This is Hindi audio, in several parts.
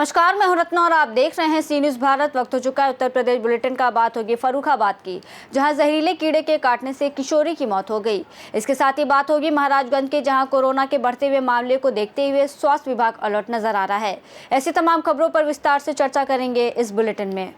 नमस्कार, मैं हूं रत्ना और आप देख रहे हैं सी न्यूज़ भारत। वक्त हो चुका है उत्तर प्रदेश बुलेटिन का। बात होगी फर्रुखाबाद की, जहां जहरीले कीड़े के काटने से किशोरी की मौत हो गई। इसके साथ ही बात होगी महाराजगंज के, जहां कोरोना के बढ़ते हुए मामले को देखते हुए स्वास्थ्य विभाग अलर्ट नजर आ रहा है। ऐसी तमाम खबरों पर विस्तार से चर्चा करेंगे इस बुलेटिन में।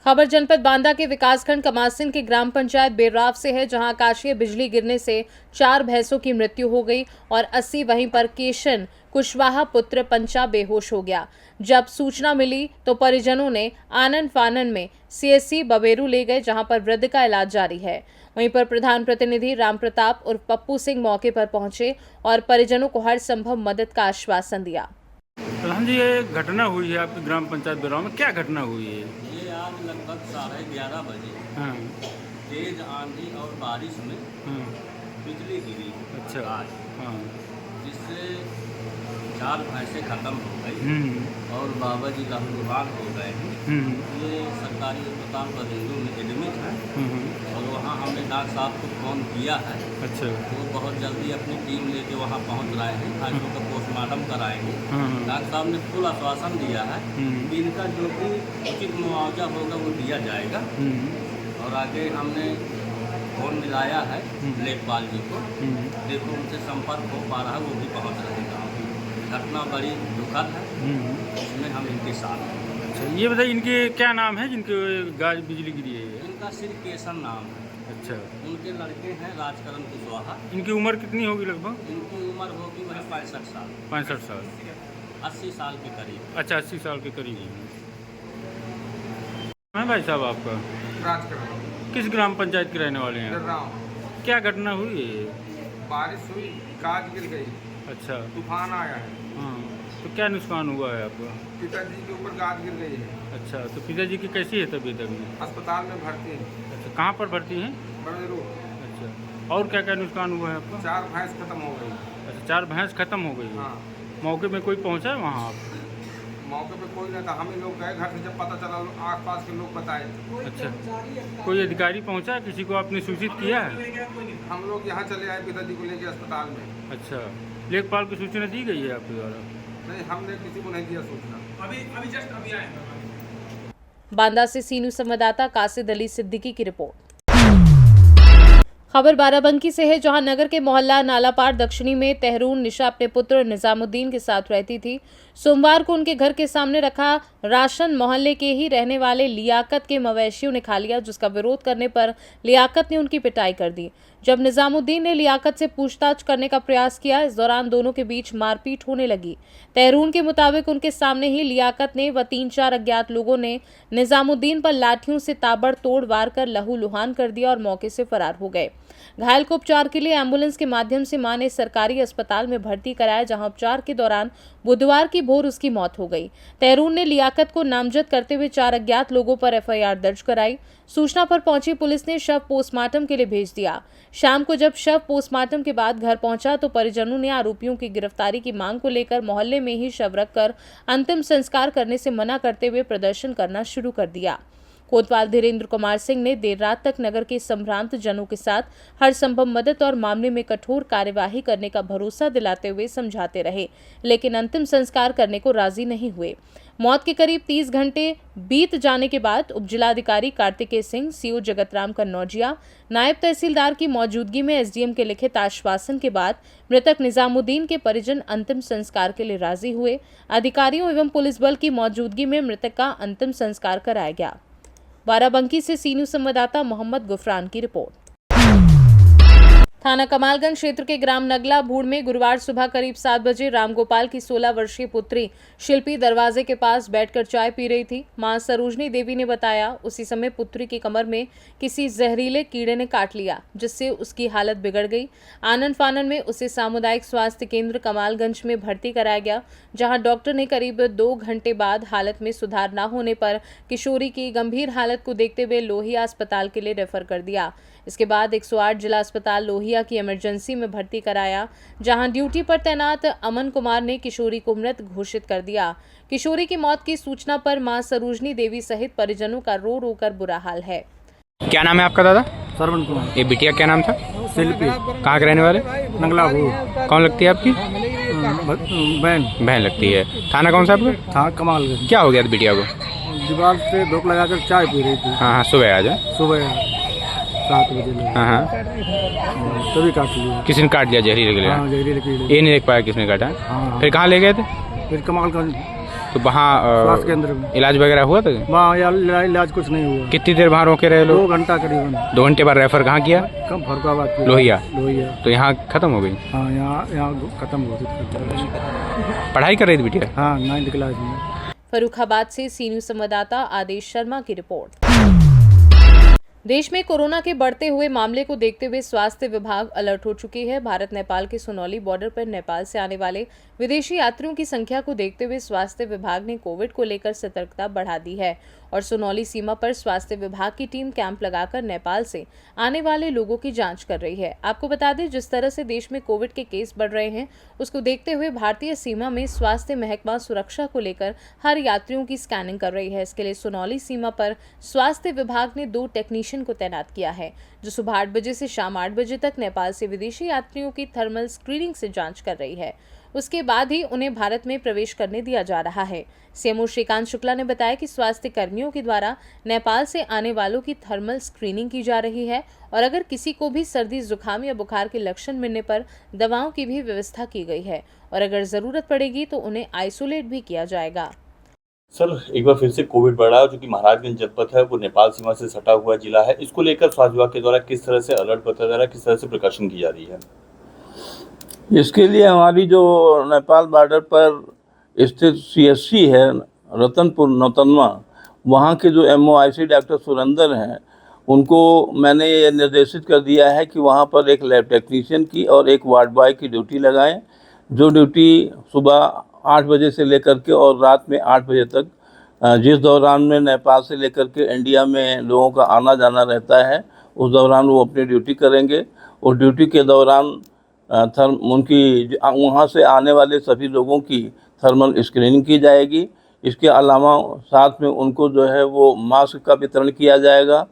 खबर जनपद बांदा के विकासखंड कमासिन की ग्राम पंचायत बेर्राव से है, जहां आकाशीय बिजली गिरने से 4 भैंसों की मृत्यु हो गई और 80 वहीं पर केशन कुशवाहा पुत्र पंचा बेहोश हो गया। जब सूचना मिली तो परिजनों ने आनन फानन में सीएससी बबेरू ले गए, जहां पर वृद्ध का इलाज जारी है। वहीं पर प्रधान प्रतिनिधि राम प्रताप उर्फ पप्पू सिंह मौके पर पहुंचे और परिजनों को हर संभव मदद का आश्वासन दिया। प्रधान जी, ये घटना हुई है आपकी ग्राम पंचायत बेर्राव में, क्या घटना हुई है? ये आज लगभग 11:30 बजे हाँ तेज आंधी और बारिश में हाँ बिजली गिरी अच्छा आज, हाँ जिससे 4 भैंसें खत्म हो गई और बाबा जी लहूलुहान हो गए हैं। ये सरकारी अस्पताल बरेलू में एडमिट है और वहाँ हमने डॉक्टर साहब को फ़ोन किया है। अच्छा वो बहुत जल्दी अपनी टीम लेके वहाँ पहुँच रहे हैं। आज उनका पोस्टमार्टम कराएंगे। डॉक्टर साहब ने फुल आश्वासन दिया है कि इनका जो भी उचित मुआवजा होगा वो दिया जाएगा। और आगे हमने फ़ोन मिलाया है लेखपाल जी को, देखो उनसे संपर्क हो पा रहा है, वो भी पहुँच रहे हैं गाँव। घटना बड़ी दुखद है, इसमें हम इनके साथ हैं। अच्छा, ये बताइए इनके क्या नाम है जिनके गाज बिजली गिरी है? इनका श्री केशन नाम है। अच्छा, उनके लड़के हैं राजकरण कुशवाहा। इनकी उम्र कितनी होगी लगभग? इनकी उम्र होगी वह 65 साल, 65 साल, 80 साल के करीब। अच्छा 80 साल के करीब है। भाई साहब, आपका राजकरण किस ग्राम पंचायत के रहने वाले हैं? बेर्राव। क्या घटना हुई है? बारिश हुई, गाज गिर गई, अच्छा तूफान आया है। हाँ, तो क्या नुकसान हुआ है आपका? पिताजी के ऊपर गाज गिर गई है। अच्छा, तो पिताजी की कैसी है तबीयत अभी? अस्पताल में भर्ती है, अच्छा, कहाँ पर भर्ती हैं? बड़ेरू। अच्छा, और क्या क्या नुकसान हुआ है आपका? 4 भैंस खत्म हो गई। अच्छा, 4 भैंस खत्म हो गई है। हाँ, मौके में कोई पहुंचा है वहाँ आप? मौके पे कोई नहीं था, हम ही लोग गए घर से, जब पता चला आस पास के लोग बताए। अच्छा, कोई अधिकारी पहुंचा है? किसी को आपने सूचित किया है? हम लोग यहाँ चले आए पिताजी को लेके अस्पताल में। अच्छा, लेखपाल को सूचना दी गई है आपके द्वारा? नहीं, हमने किसी को नहीं दिया सूचना। अभी जस्ट अभी आए। बांदा से सी न्यूज़ संवाददाता कासिद अली सिद्दीकी की रिपोर्ट। खबर बाराबंकी से है, जहां नगर के मोहल्ला नालापार दक्षिणी में तहरून निशा अपने पुत्र निजामुद्दीन के साथ रहती थी। सोमवार को उनके घर के सामने रखा राशन मोहल्ले के ही रहने वाले लियाकत के मवेशियों ने खा लिया, जिसका विरोध करने पर लियाकत ने उनकी पिटाई कर दी। जब निजामुद्दीन ने लियाकत से पूछताछ करने का प्रयास किया, इस दौरान दोनों के बीच मारपीट होने लगी। तहरून के मुताबिक उनके सामने ही लियाकत ने व 3-4 अज्ञात लोगों ने निजामुद्दीन पर लाठियों से ताबड़तोड़ वार कर लहूलुहान कर दिया और मौके से फरार हो गए। घायल को उपचार के लिए एम्बुलेंस के माध्यम से मां ने सरकारी अस्पताल में भर्ती कराया, जहां उपचार के दौरान बुधवार की भोर उसकी मौत हो गई। तहरून ने लियाकत को नामजद करते हुए 4 अज्ञात लोगों पर एफआईआर दर्ज कराई। सूचना पर पहुंची पुलिस ने शव पोस्टमार्टम के लिए भेज दिया। शाम को जब शव पोस्टमार्टम के बाद घर पहुंचा तो परिजनों ने आरोपियों की गिरफ्तारी की मांग को लेकर मोहल्ले में ही शव रखकर अंतिम संस्कार करने से मना करते हुए प्रदर्शन करना शुरू कर दिया। कोतवाल धीरेन्द्र कुमार सिंह ने देर रात तक नगर के संभ्रांत जनों के साथ हर संभव मदद और मामले में कठोर कार्यवाही करने का भरोसा दिलाते हुए समझाते रहे, लेकिन अंतिम संस्कार करने को राजी नहीं हुए। मौत के करीब 30 घंटे बीत जाने के बाद उपजिलाधिकारी कार्तिकेय सिंह, सीओ जगतराम कन्नौजिया, नायब तहसीलदार की मौजूदगी में एसडीएम के लिखित आश्वासन के बाद मृतक निजामुद्दीन के परिजन अंतिम संस्कार के लिए राजी हुए। अधिकारियों एवं पुलिस बल की मौजूदगी में मृतक का अंतिम संस्कार कराया गया। बाराबंकी से सी न्यूज़ संवाददाता मोहम्मद गुफरान की रिपोर्ट। थाना कमालगंज क्षेत्र के ग्राम नगला भूड़ में गुरुवार सुबह करीब 7 बजे रामगोपाल की 16 वर्षीय पुत्री शिल्पी दरवाजे के पास बैठकर चाय पी रही थी। मां सरोजनी देवी ने बताया, उसी समय पुत्री की कमर में किसी जहरीले कीड़े ने काट लिया, जिससे उसकी हालत बिगड़ गई। आनन फानन में उसे सामुदायिक स्वास्थ्य केंद्र कमालगंज में भर्ती कराया गया, जहां डॉक्टर ने करीब 2 घंटे बाद हालत में सुधार न होने पर किशोरी की गंभीर हालत को देखते हुए लोहिया अस्पताल के लिए रेफर कर दिया। इसके बाद 108 जिला अस्पताल लोहिया की इमरजेंसी में भर्ती कराया, जहां ड्यूटी पर तैनात अमन कुमार ने किशोरी को मृत घोषित कर दिया। किशोरी की मौत की सूचना पर मां सरोजनी देवी सहित परिजनों का रो रो कर बुरा हाल है। क्या नाम है आपका दादा? श्रवण कुमार। ये बिटिया क्या नाम था? शिल्पी। कहाँ के रहने वाले? नगला भूड़। कौन लगती है आपकी? बहन बहन लगती है। थाना कौन सा आपका? था कमालगंज। क्या हो गया था बिटिया को? दीवार से धूप लगाकर चाय पी रही थी। हाँ, सुबह आज है? सुबह 7 बजे लगी। हाँ, तभी काट लिया। किसी ने काट लिया जहरीले कीड़े? हाँ, जहरीले कीड़े। ये नहीं देख पाया किसने काटा? हाँ। फिर कहाँ ले गए थे? फिर कमालगंज तो वहाँ स्वास्थ्य केंद्र में इलाज वगैरह हुआ था? वहाँ इलाज कुछ नहीं हुआ। कितनी देर वहाँ रोके रहे 2 लोग? घंटा करीबन। 2 घंटे बाद रेफर कहाँ किया? कम फरुखाबाद की। लोहिया। तो यहाँ खत्म हो गई? हाँ, यहाँ खत्म हो गई। पढ़ाई कर रही थी बिटिया? हाँ, 9th क्लास में। फर्रुखाबाद से सी न्यूज संवाददाता आदेश शर्मा की रिपोर्ट। देश में कोरोना के बढ़ते हुए मामले को देखते हुए स्वास्थ्य विभाग अलर्ट हो चुकी है। भारत नेपाल के सुनौली बॉर्डर पर नेपाल से आने वाले विदेशी यात्रियों की संख्या को देखते हुए स्वास्थ्य विभाग ने कोविड को लेकर सतर्कता बढ़ा दी है और सुनौली सीमा पर स्वास्थ्य विभाग की टीम कैंप लगाकर नेपाल से आने वाले लोगों की जांच कर रही है। आपको बता दें, जिस तरह से देश में कोविड के केस बढ़ रहे हैं, उसको देखते हुए भारतीय सीमा में स्वास्थ्य महकमा सुरक्षा को लेकर हर यात्रियों की स्कैनिंग कर रही है। इसके लिए सुनौली सीमा पर स्वास्थ्य विभाग ने 2 टेक्नीशियन को तैनात किया है, जो सुबह 8 बजे से शाम 8 बजे तक नेपाल से विदेशी यात्रियों की थर्मल स्क्रीनिंग से जांच कर रही है। उसके बाद ही उन्हें भारत में प्रवेश करने दिया जा रहा है। सीएमओ श्रीकांत शुक्ला ने बताया कि स्वास्थ्य कर्मियों के द्वारा नेपाल से आने वालों की थर्मल स्क्रीनिंग की जा रही है और अगर किसी को भी सर्दी, जुकाम या बुखार के लक्षण मिलने पर दवाओं की भी व्यवस्था की गई है और अगर जरूरत पड़ेगी तो उन्हें आइसोलेट भी किया जाएगा। सर, एक बार फिर से कोविड बढ़ रहा है, जो कि महाराजगंज जनपद है वो नेपाल सीमा से सटा हुआ जिला है। इसको लेकर स्वास्थ्य विभाग के द्वारा किस तरह से अलर्ट बताया जा रहा है, किस तरह से प्रिकॉशन की जा रही है? इसके लिए हमारी जो नेपाल बॉर्डर पर स्थित CSC है रतनपुर नौतनवा, वहाँ के जो MOIC डॉक्टर सुरेंद्र हैं, उनको मैंने ये निर्देशित कर दिया है कि वहाँ पर एक लैब टेक्नीशियन की और एक वार्ड बॉय की ड्यूटी लगाएं, जो ड्यूटी सुबह 8 बजे से लेकर के और रात में 8 बजे तक, जिस दौरान में नेपाल से लेकर के इंडिया में लोगों का आना जाना रहता है, उस दौरान वो अपनी ड्यूटी करेंगे और ड्यूटी के दौरान उनकी वहाँ से आने वाले सभी लोगों की थर्मल स्क्रीनिंग की जाएगी। इसके अलावा साथ में उनको जो है वो मास्क का वितरण किया जाएगा,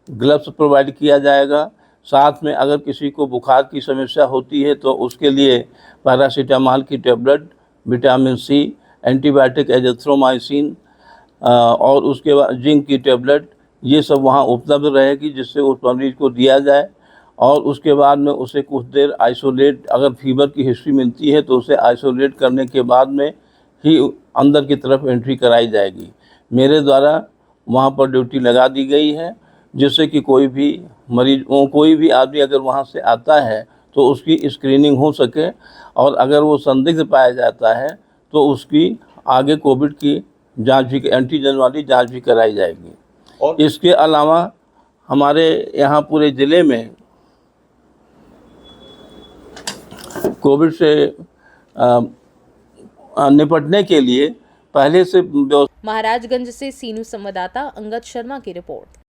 ग्लव्स प्रोवाइड किया जाएगा। साथ में अगर किसी को बुखार की समस्या होती है तो उसके लिए पैरासीटामॉल की tablet, vitamin C, antibiotic azithromycin और उसके बाद जिंक की टेबलेट, ये सब वहाँ उपलब्ध रहेगी, जिससे उस मरीज को दिया जाए और उसके बाद में उसे कुछ देर आइसोलेट, अगर फीवर की हिस्ट्री मिलती है तो उसे आइसोलेट करने के बाद में ही अंदर की तरफ एंट्री कराई जाएगी। मेरे द्वारा वहाँ पर ड्यूटी लगा दी गई है, जिससे कि कोई भी मरीज, कोई भी आदमी अगर वहाँ से आता है तो उसकी स्क्रीनिंग हो सके और अगर वो संदिग्ध पाया जाता है तो उसकी आगे कोविड की जांच भी, एंटीजन वाली जांच भी कराई जाएगी। और इसके अलावा हमारे यहाँ पूरे ज़िले में कोविड से निपटने के लिए पहले से महाराजगंज से सीनू संवाददाता अंगद शर्मा की रिपोर्ट।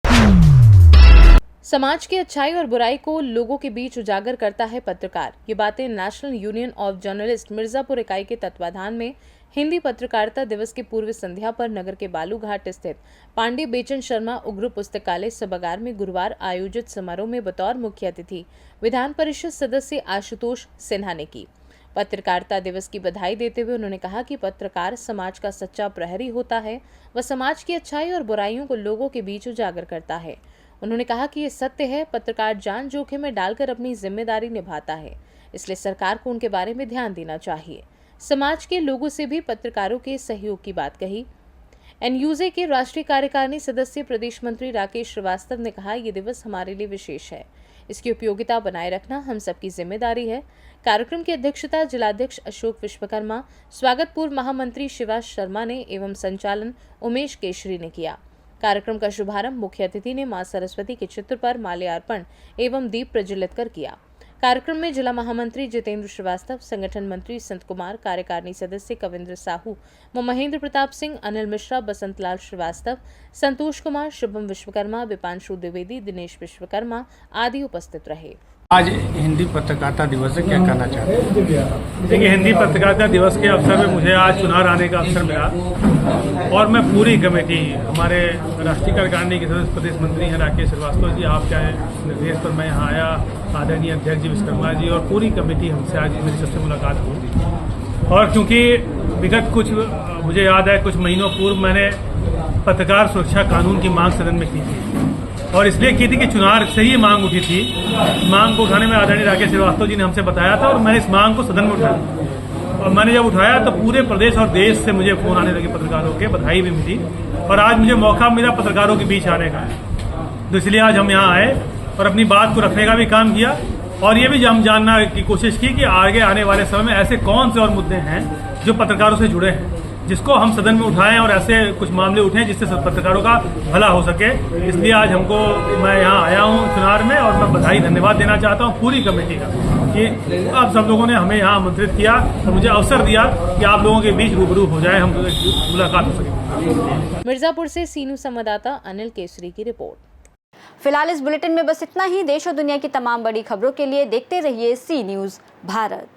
समाज की अच्छाई और बुराई को लोगों के बीच उजागर करता है पत्रकार। ये बातें national union of journalist Mirzapur इकाई के तत्वाधान में हिंदी पत्रकारिता दिवस की पूर्व संध्या पर नगर के बालूघाट स्थित पांडे बेचन शर्मा उग्र पुस्तकालय सभागार में गुरुवार आयोजित समारोह में बतौर मुख्य अतिथि विधान परिषद सदस्य आशुतोष सिन्हा ने की। पत्रकारिता दिवस की बधाई देते हुए उन्होंने कहा कि पत्रकार समाज का सच्चा प्रहरी होता है। वह समाज की अच्छाई और बुराइयों को लोगों के बीच उजागर करता है। उन्होंने कहा कि ये सत्य है, पत्रकार जान जोखिम में डालकर अपनी जिम्मेदारी निभाता है, इसलिए सरकार को उनके बारे में ध्यान देना चाहिए। समाज के लोगों से भी पत्रकारों के सहयोग की बात कही। NUJ के राष्ट्रीय कार्यकारिणी सदस्य प्रदेश मंत्री राकेश श्रीवास्तव ने कहा, ये दिवस हमारे लिए विशेष है, इसकी उपयोगिता बनाए रखना हम सबकी जिम्मेदारी है। कार्यक्रम की अध्यक्षता जिलाध्यक्ष अशोक विश्वकर्मा, स्वागत पूर्व महामंत्री शिवा शर्मा ने एवं संचालन उमेश केशरी ने किया। कार्यक्रम का शुभारंभ मुख्य अतिथि ने मां सरस्वती के चित्र पर माल्यार्पण एवं दीप प्रज्वलित कर किया। कार्यक्रम में जिला महामंत्री जितेंद्र श्रीवास्तव, संगठन मंत्री संत कुमार, कार्यकारिणी सदस्य कविंद्र साहू, महेंद्र प्रताप सिंह, अनिल मिश्रा, बसंतलाल श्रीवास्तव, संतोष कुमार, शुभम विश्वकर्मा, विपांशु द्विवेदी, दिनेश विश्वकर्मा आदि उपस्थित रहे। आज हिंदी पत्रकारिता दिवस से क्या कहना चाहते हैं? देखिए, हिंदी पत्रकारिता दिवस के अवसर में मुझे आज चुनाव आने का अवसर मिला और मैं पूरी कमेटी, हमारे राष्ट्रीय कार्यकारिणी के सदस्य प्रदेश मंत्री हैं राकेश श्रीवास्तव जी, आपके निर्देश पर मैं यहाँ आया, आदरणीय अध्यक्ष जी विश्वकर्मा जी और पूरी कमेटी हमसे आज मेरी सबसे मुलाकात हुई। और क्योंकि विगत कुछ मुझे याद है कुछ महीनों पूर्व मैंने पत्रकार सुरक्षा कानून की मांग सदन में की थी और इसलिए की थी कि चुनाव से ही मांग उठी थी। मांग को उठाने में आदरणीय राकेश श्रीवास्तव जी ने हमसे बताया था और मैंने इस मांग को सदन में उठाया और मैंने जब उठाया तो पूरे प्रदेश और देश से मुझे फ़ोन आने लगे पत्रकारों के, बधाई भी मिली और आज मुझे मौका मिला पत्रकारों के बीच आने का, तो इसलिए आज हम यहाँ आए और अपनी बात को रखने का भी काम किया और ये भी हम जानना की कोशिश की कि आगे आने वाले समय में ऐसे कौन से और मुद्दे हैं जो पत्रकारों से जुड़े हैं जिसको हम सदन में उठाएं और ऐसे कुछ मामले उठें जिससे पत्रकारों का भला हो सके। इसलिए आज मैं यहाँ आया हूँ चुनार में और मैं बधाई धन्यवाद देना चाहता हूँ पूरी कमेटी का कि आप सब लोगों ने हमें यहाँ आमंत्रित किया और मुझे अवसर दिया कि आप लोगों के बीच रूबरू हो जाए, हम मुलाकात हो सके। मिर्जापुर से सीनू संवाददाता अनिल केसरी की रिपोर्ट। फिलहाल इस बुलेटिन में बस इतना ही। देश और दुनिया की तमाम बड़ी खबरों के लिए देखते रहिए सी न्यूज़ भारत।